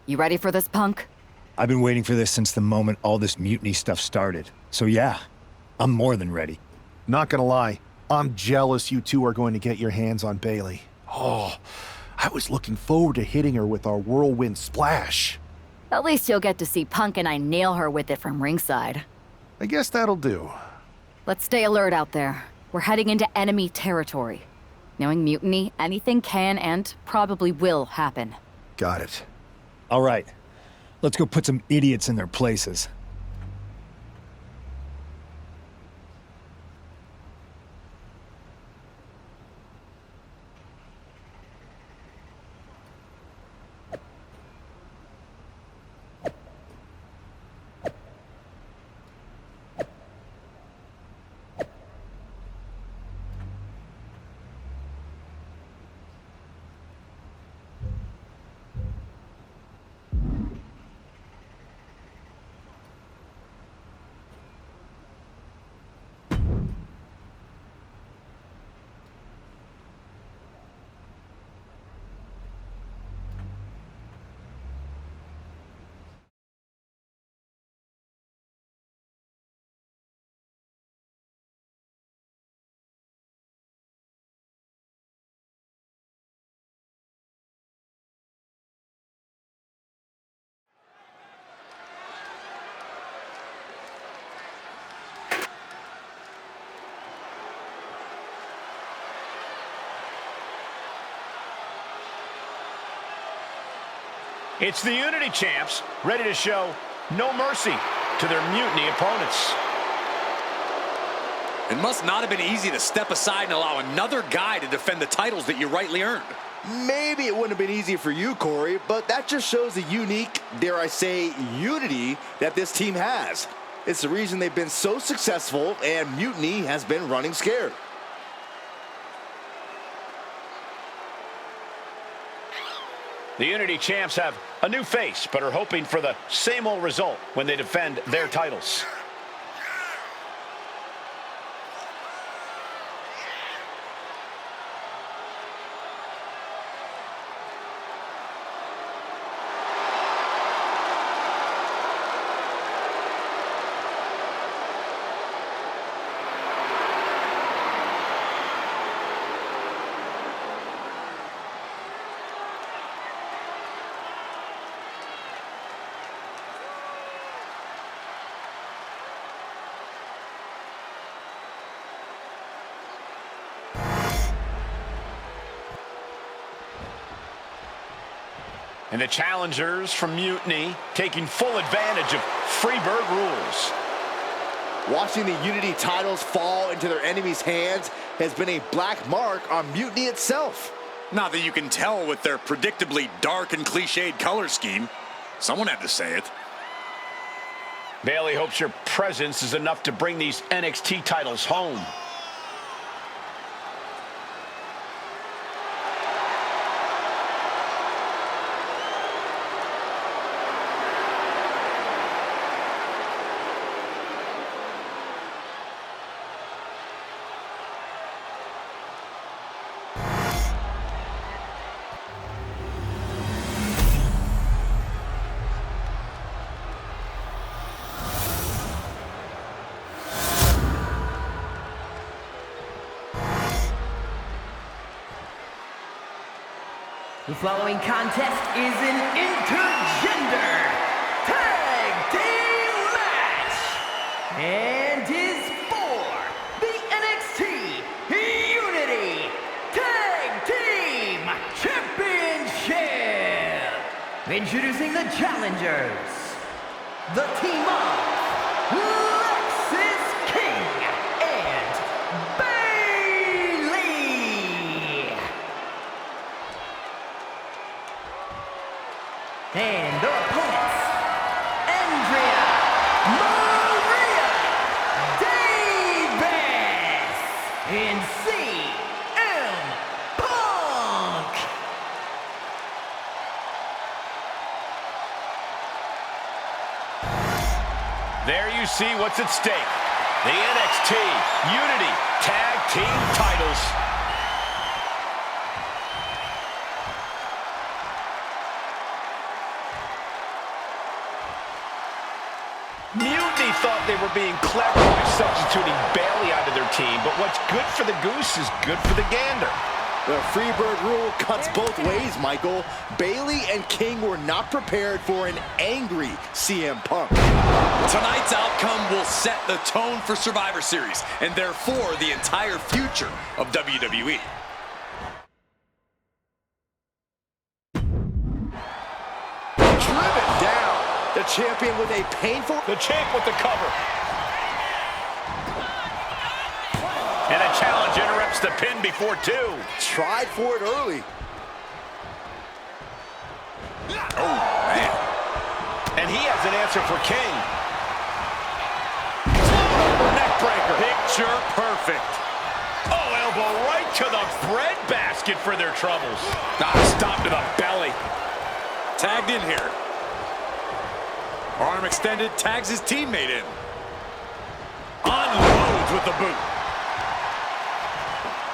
You ready for this, Punk? I've been waiting for this since the moment all this mutiny stuff started. So yeah, I'm more than ready. Not gonna lie, I'm jealous you two are going to get your hands on Bailey. Oh, I was looking forward to hitting her with our whirlwind splash. At least you'll get to see Punk and I nail her with it from ringside. I guess that'll do. Let's stay alert out there. We're heading into enemy territory. Knowing mutiny, anything can and probably will happen. Got it. All right, let's go put some idiots in their places. It's the Unity champs, ready to show no mercy to their mutiny opponents. It must not have been easy to step aside and allow another guy to defend the titles that you rightly earned. Maybe it wouldn't have been easy for you, Corey, but that just shows the unique, dare I say, unity that this team has. It's the reason they've been so successful and mutiny has been running scared. The Unity champs have a new face, but are hoping for the same old result when they defend their titles. And the challengers from Mutiny taking full advantage of Freebird rules. Watching the Unity titles fall into their enemies' hands has been a black mark on Mutiny itself. Not that you can tell with their predictably dark and cliched color scheme. Someone had to say it. Bailey hopes your presence is enough to bring these NXT titles home. The following contest is an intergender tag team match and is for the NXT Unity Tag Team Championship. Introducing the challengers, the team of Lexis King and Bailey. And their opponents, Andrea Maria Davis and CM Punk. There you see what's at stake. The NXT Unity Tag Team titles. Mutiny thought they were being clever by substituting Bailey out of their team, but what's good for the goose is good for the gander. The Freebird rule cuts both ways, Michael. Bailey and King were not prepared for an angry CM Punk. Tonight's outcome will set the tone for Survivor Series, and therefore the entire future of WWE. Driven down. The champion with a painful... The champ with the cover. And a challenge interrupts the pin before two. Tried for it early. Oh, man. And he has an answer for King. Neck breaker. Picture perfect. Oh, elbow right to the bread basket for their troubles. Stop to the belly. Tagged in here. Arm extended, tags his teammate in. Unloads with the boot.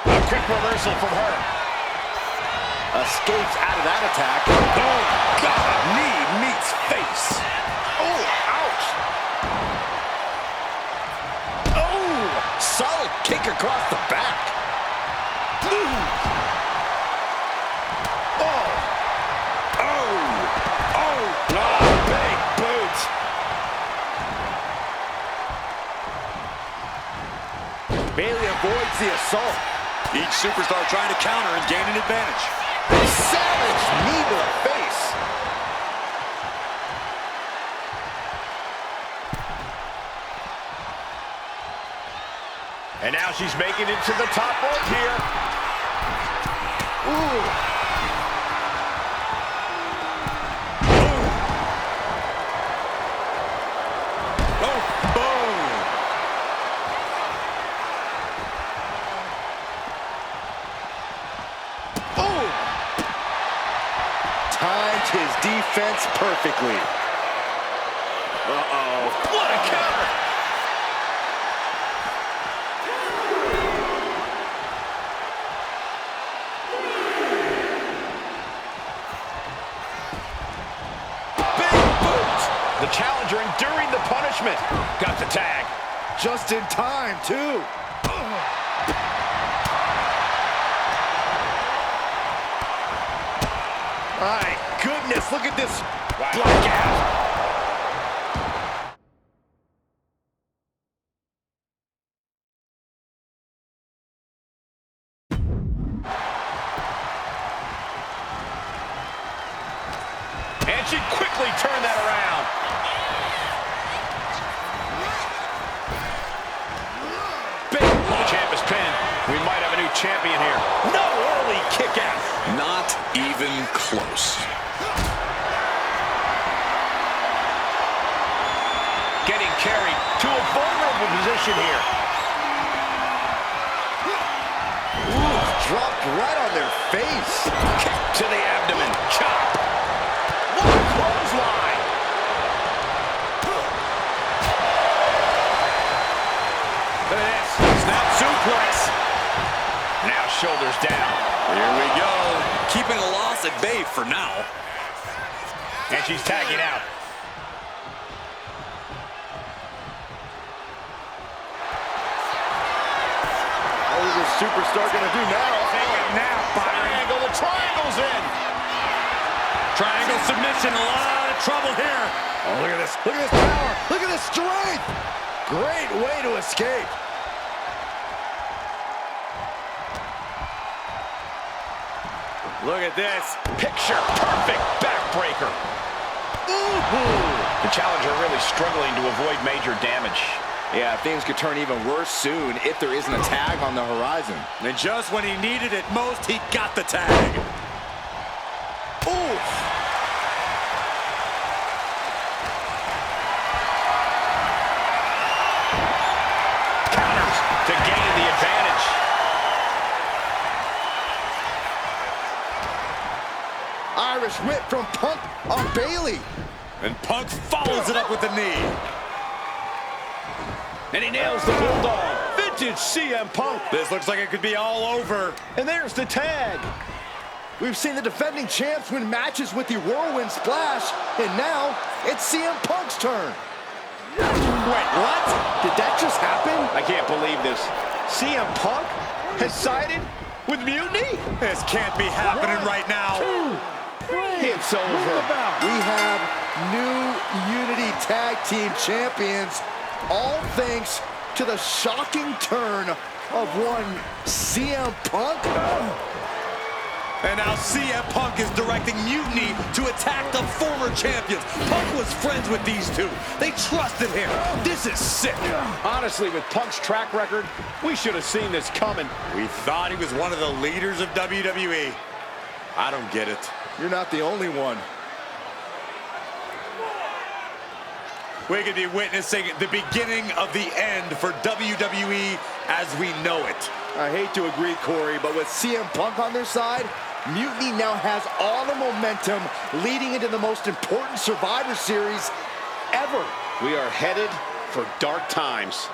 A quick reversal from her. Escapes out of that attack. Oh, God. Knee meets face. Oh, ouch. Oh, solid kick across the back. Big boot. Bailey avoids the assault. Each superstar trying to counter and gain an advantage. Savage knee to the face. And now she's making it to the top rope here. Ooh. Timed his defense perfectly. Uh-oh. What a counter! Big boot! The challenger enduring the punishment. Got the tag. Just in time, too. My goodness, look at this blackout. And she quickly turned that around. Big the champ is pinned. We might have a new champion here. No early kick out. Not even close. Getting carried to a vulnerable position here. Ooh, dropped right on their face. Kick to the abdomen. Chop. What a clothesline. Look at this. Snap suplex. Now shoulders down. Here we go. Keeping a loss at bay for now. And she's tagging out. What is this superstar gonna do now? Take it now, Triangle. The triangle's in. Triangle submission. A lot of trouble here. Oh, look at this. Look at this power. Look at this strength. Great way to escape. Look at this. Picture perfect backbreaker. The challenger really struggling to avoid major damage. Yeah, things could turn even worse soon if there isn't a tag on the horizon. And just when he needed it most, he got the tag. Oof. Counters to gain the advantage. Irish whip from Punk on Bailey. And Punk follows it up with the knee. And he nails the bulldog. Vintage CM Punk. This looks like it could be all over. And there's the tag. We've seen the defending champs win matches with the Whirlwind Splash, and now it's CM Punk's turn. Wait, what? Did that just happen? I can't believe this. CM Punk has sided with Mutiny? This can't be happening right now. It's over. We have new Unity Tag Team Champions, all thanks to the shocking turn of one CM Punk. And now CM Punk is directing Mutiny to attack the former champions. Punk was friends with these two. They trusted him. This is sick. Honestly, with Punk's track record, we should have seen this coming. We thought he was one of the leaders of WWE. I don't get it. You're not the only one. We could be witnessing the beginning of the end for WWE as we know it. I hate to agree, Corey, but with CM Punk on their side, Mutiny now has all the momentum leading into the most important Survivor Series ever. We are headed for dark times.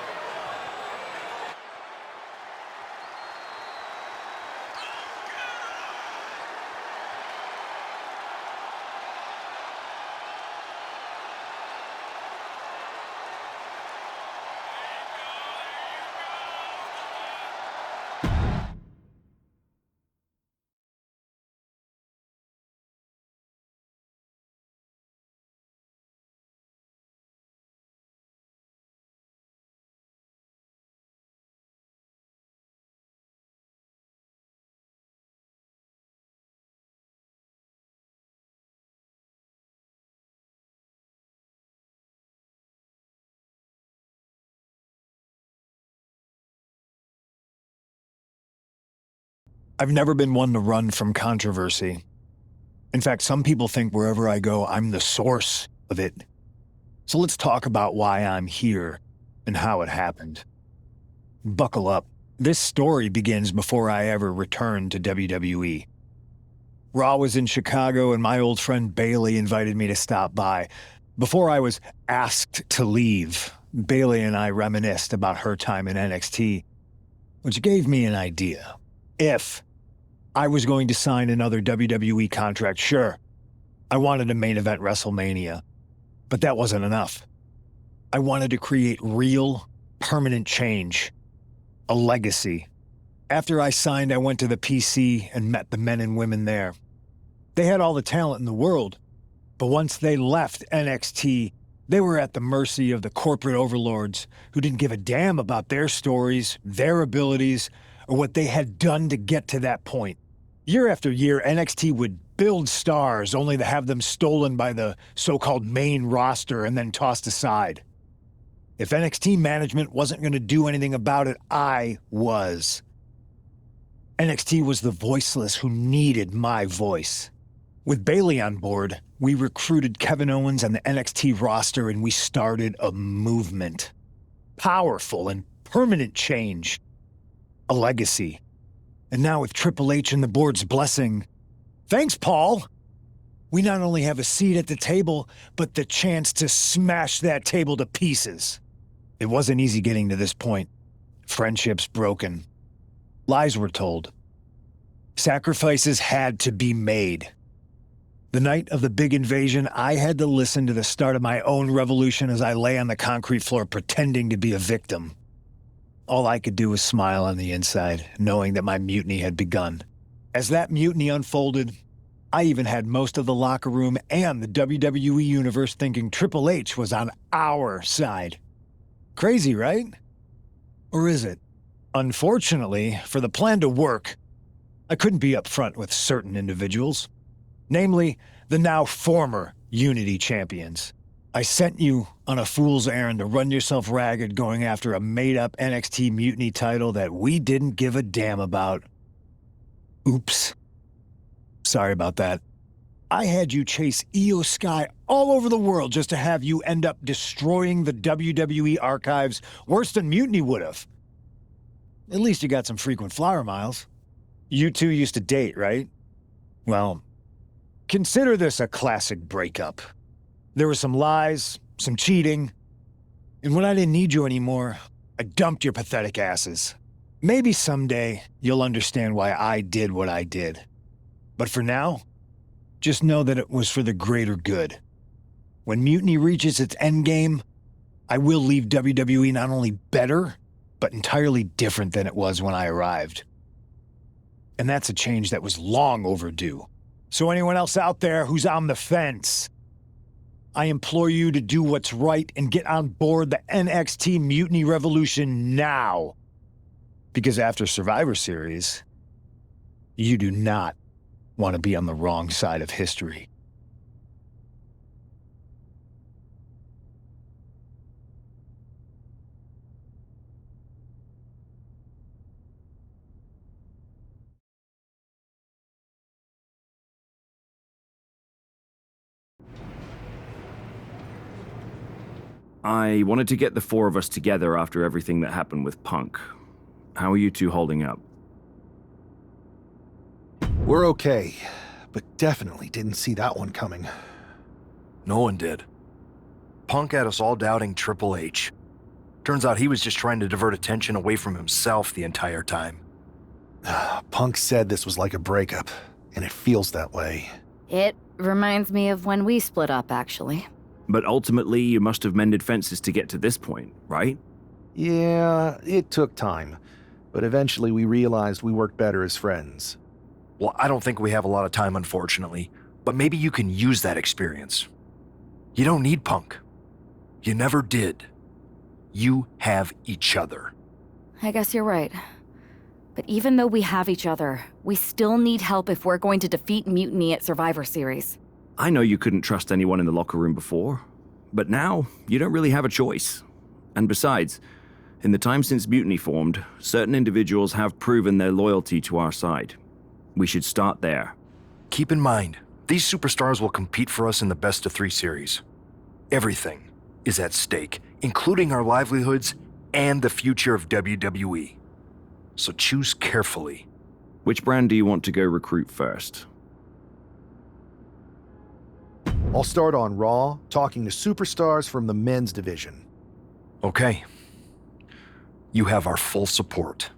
I've never been one to run from controversy. In fact, some people think wherever I go, I'm the source of it. So let's talk about why I'm here and how it happened. Buckle up. This story begins before I ever returned to WWE. Raw was in Chicago and my old friend Bayley invited me to stop by. Before I was asked to leave, Bayley and I reminisced about her time in NXT, which gave me an idea. If I was going to sign another WWE contract, sure, I wanted to main event WrestleMania, but that wasn't enough. I wanted to create real, permanent change, a legacy. After I signed, I went to the PC and met the men and women there. They had all the talent in the world, but once they left NXT, they were at the mercy of the corporate overlords who didn't give a damn about their stories, their abilities, or what they had done to get to that point. Year after year, NXT would build stars only to have them stolen by the so-called main roster and then tossed aside. If NXT management wasn't going to do anything about it, I was. NXT was the voiceless who needed my voice. With Bayley on board, we recruited Kevin Owens on the NXT roster and we started a movement. Powerful and permanent change. A legacy. And now with Triple H and the board's blessing, thanks, Paul! We not only have a seat at the table, but the chance to smash that table to pieces. It wasn't easy getting to this point. Friendships broken. Lies were told. Sacrifices had to be made. The night of the big invasion, I had to listen to the start of my own revolution as I lay on the concrete floor pretending to be a victim. All I could do was smile on the inside, knowing that my mutiny had begun. As that mutiny unfolded, I even had most of the locker room and the WWE Universe thinking Triple H was on our side. Crazy, right? Or is it? Unfortunately, for the plan to work, I couldn't be upfront with certain individuals. Namely, the now former Unity champions. I sent you on a fool's errand to run yourself ragged going after a made-up NXT Mutiny title that we didn't give a damn about. Oops. Sorry about that. I had you chase Io Sky all over the world just to have you end up destroying the WWE archives worse than Mutiny would have. At least you got some frequent flyer miles. You two used to date, right? Well, consider this a classic breakup. There were some lies, some cheating, and when I didn't need you anymore, I dumped your pathetic asses. Maybe someday you'll understand why I did what I did. But for now, just know that it was for the greater good. When Mutiny reaches its endgame, I will leave WWE not only better, but entirely different than it was when I arrived. And that's a change that was long overdue. So anyone else out there who's on the fence, I implore you to do what's right and get on board the NXT Mutiny Revolution now. Because after Survivor Series, you do not want to be on the wrong side of history. I wanted to get the four of us together after everything that happened with Punk. How are you two holding up? We're okay, but definitely didn't see that one coming. No one did. Punk had us all doubting Triple H. Turns out he was just trying to divert attention away from himself the entire time. Punk said this was like a breakup, and it feels that way. It reminds me of when we split up, actually. But ultimately, you must have mended fences to get to this point, right? Yeah, it took time, but eventually we realized we worked better as friends. Well, I don't think we have a lot of time, unfortunately, but maybe you can use that experience. You don't need Punk. You never did. You have each other. I guess you're right. But even though we have each other, we still need help if we're going to defeat Mutiny at Survivor Series. I know you couldn't trust anyone in the locker room before, but now you don't really have a choice. And besides, in the time since Mutiny formed, certain individuals have proven their loyalty to our side. We should start there. Keep in mind, these superstars will compete for us in the best-of-3 series. Everything is at stake, including our livelihoods and the future of WWE. So choose carefully. Which brand do you want to go recruit first? I'll start on Raw, talking to superstars from the men's division. Okay. You have our full support.